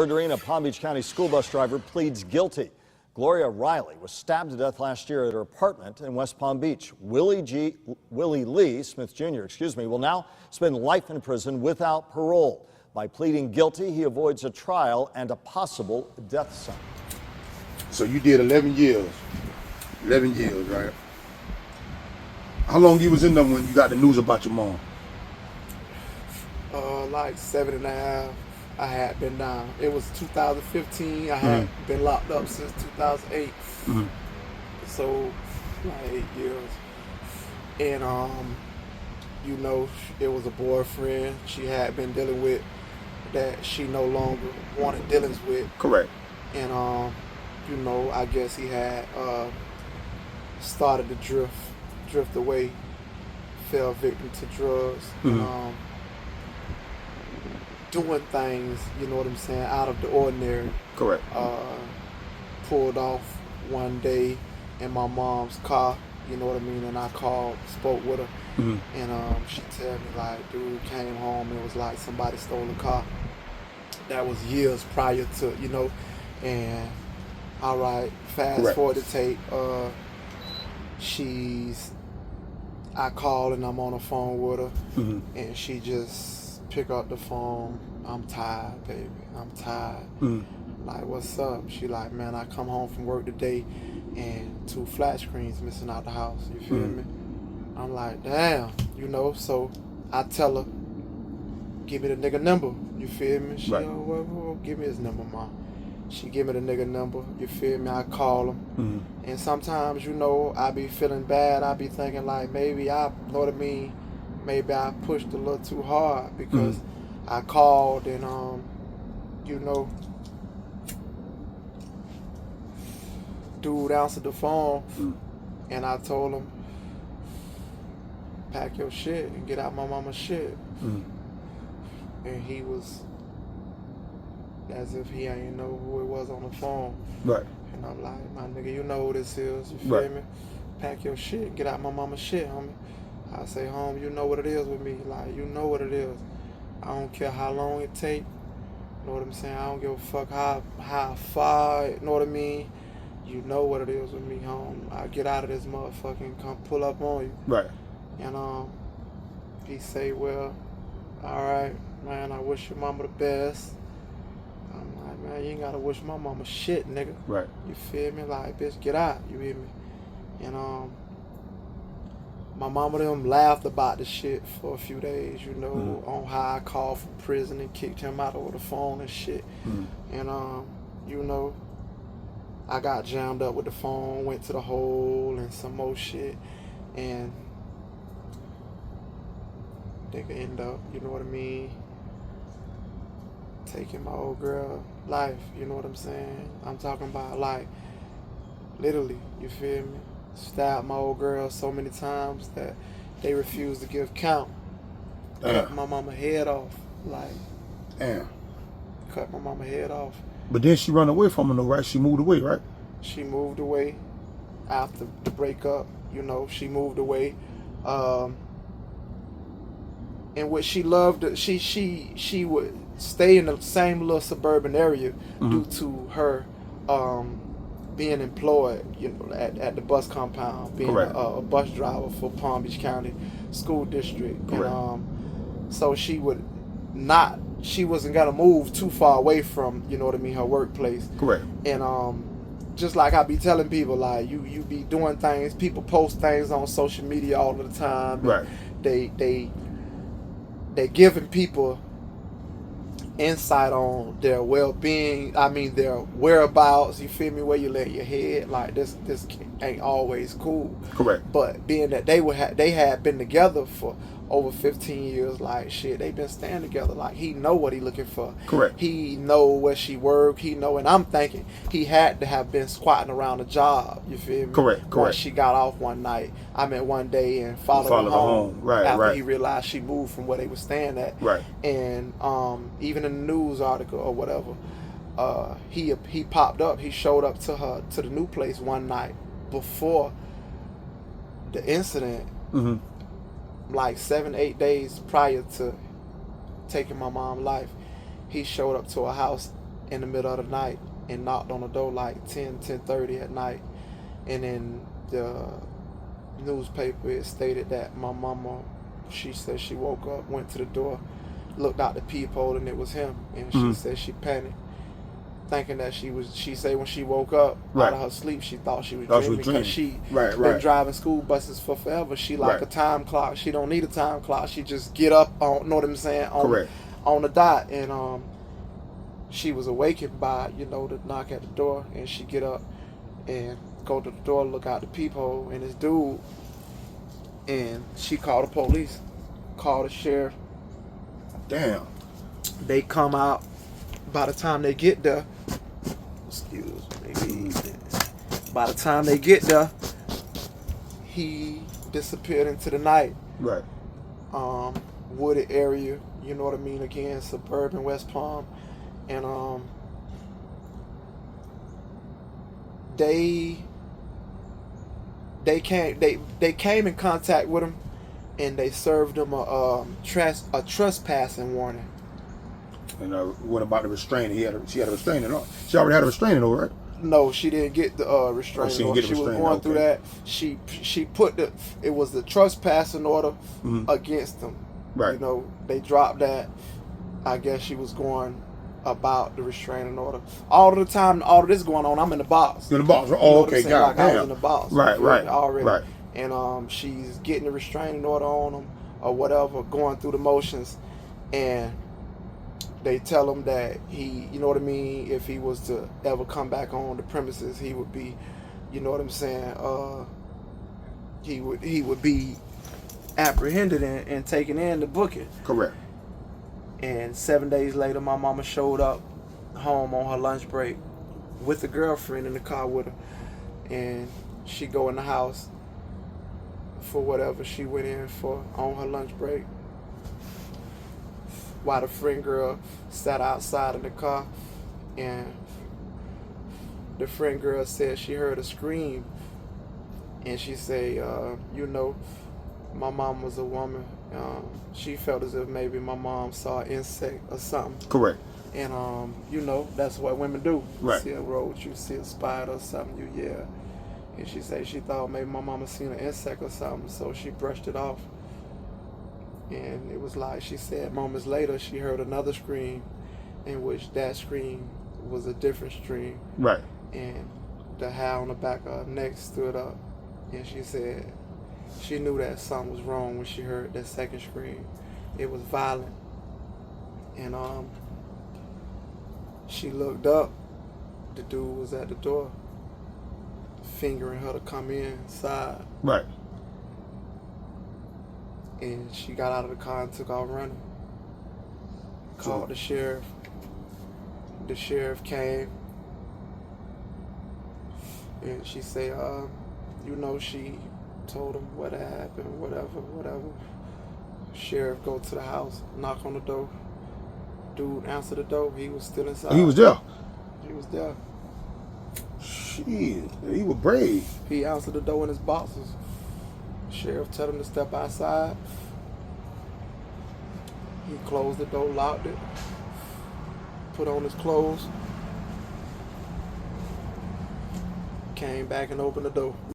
Murdering a Palm Beach County school bus driver pleads guilty. Gloria Riley was stabbed to death last year at her apartment in West Palm Beach. Willie Lee Smith Jr., will now spend life in prison without parole. By pleading guilty, he avoids a trial and a possible death sentence. So you did 11 years. 11 years, right? How long you was in there when you got the news about your mom? Like 7.5. I had been down. It was 2015. I had been locked up since 2008. So, like 8 years. And, you know, it was a boyfriend she had been dealing with that she no longer wanted dealings with. Correct. And, you know, I guess he had started to drift away, fell victim to drugs. And, doing things, you know what I'm saying, out of the ordinary. Correct. Pulled off one day in my mom's car, you know what I mean, and I called, spoke with her, and she tell me like, dude came home, it was like somebody stole the car. That was years prior to, you know, and all right, fast forward to tape, I call and I'm on the phone with her, and she just pick up the phone. I'm tired, baby. I'm tired. Like, what's up? She like, man, I come home from work today and 2 flat screens missing out the house. You feel me? I'm like, damn, you know. So I tell her, give me the nigga number. You feel me? She well, give me his number, ma. She give me the nigga number. You feel me? I call him. And sometimes, you know, I be feeling bad. I be thinking like, maybe I, know what I mean? Maybe I pushed a little too hard because I called and, you know, dude answered the phone and I told him, pack your shit and get out my mama's shit. And he was as if he ain't know who it was on the phone. Right. And I'm like, my nigga, you know who this is. You feel me? Pack your shit and get out my mama's shit, homie. I say, home, you know what it is with me. Like, you know what it is. I don't care how long it take. You know what I'm saying? I don't give a fuck how far, you know what I mean? You know what it is with me, home. I get out of this motherfucking come pull up on you. Right. And he say, well, all right, man, I wish your mama the best. I'm like, man, you ain't gotta wish my mama shit, nigga. Right. You feel me? Like, bitch, get out. You hear me? And my mama them laughed about the shit for a few days, you know, on how I called from prison and kicked him out over the phone and shit. And, you know, I got jammed up with the phone, went to the hole and some more shit. And they could end up, you know what I mean, taking my old girl life, you know what I'm saying? I'm talking about, like, literally, you feel me? Stabbed my old girl so many times that they refused to give count. Cut my mama head off. Like, cut my mama head off. But then she run away from him though, right? She moved away, right? She moved away after the breakup, you know, she moved away. And what she loved, she would stay in the same little suburban area due to her being employed, you know, at the bus compound, being a bus driver for Palm Beach County School District. And so she wasn't gonna move too far away from, you know what I mean, her workplace. Correct. And just like I be telling people, like, you be doing things, people post things on social media all the time. Right. They giving people insight on their well-being, I mean their whereabouts, you feel me, where you lay your head. Like, this ain't always cool. Correct. But being that they had been together for over 15 years, like, shit, they been staying together. Like, he know what he looking for. Correct. He know where she work. He know, and I'm thinking he had to have been squatting around a job. You feel me? Correct. Once she got off one night, one day, and followed her home. Right. After he realized she moved from where they were staying at. Right. And even in the news article or whatever, he popped up. He showed up to the new place one night before the incident. Like 7-8 days prior to taking my mom's life, he showed up to a house in the middle of the night and knocked on the door like 10:30 at night. And in the newspaper, it stated that my mama, she said she woke up, went to the door, looked out the peephole, and it was him. And she said she panicked, thinking that she said when she woke up out of her sleep, she thought she was dreaming because she been driving school buses for forever. She like a time clock. She don't need a time clock. She just get up on, know what I'm saying, on the dot. And she was awakened by, the knock at the door, and she get up and go to the door, look out the peephole, and this dude, and she called the police, called the sheriff. Damn. They come out. By the time they get there, by the time they get there, he disappeared into the night. Right. Wooded area, you know what I mean? Again, suburban West Palm, and they came in contact with him, and they served him a trespassing warning. And what about the restraining? She had a restraining order. She already had a restraining order, right? No, she didn't get the restraining order. She was going through that. She put it was the trespassing order against them. Right. They dropped that. I guess she was going about the restraining order. All of the time, all of this going on, I'm in the box. In the box. Oh, okay, got it. I was in the box. Right. Already. Right. And she's getting the restraining order on him or whatever, going through the motions, and they tell him that he, you know what I mean, if he was to ever come back on the premises, he would be, you know what I'm saying, he would be apprehended and taken in to booking. Correct. And 7 days later, my mama showed up home on her lunch break with a girlfriend in the car with her, and she go in the house for whatever she went in for on her lunch break, while the friend girl sat outside in the car, and the friend girl said she heard a scream, and she said, my mom was a woman. She felt as if maybe my mom saw an insect or something. Correct. And that's what women do. Right. See a roach, you see a spider or something, you yell. And she said she thought maybe my mama seen an insect or something, so she brushed it off. And it was like, she said moments later she heard another scream, in which that scream was a different scream. Right. And the hair on the back of her neck stood up. And she said she knew that something was wrong when she heard that second scream. It was violent. And she looked up. The dude was at the door, fingering her to come inside. Right. And she got out of the car and took off running. Called the sheriff. The sheriff came. And she said, she told him what had happened, whatever. Sheriff go to the house, knock on the door. Dude answered the door. He was still inside. He was there. He was there. Shit, he was brave. He answered the door in his boxers. Sheriff told him to step outside. He closed the door, locked it, put on his clothes, came back and opened the door.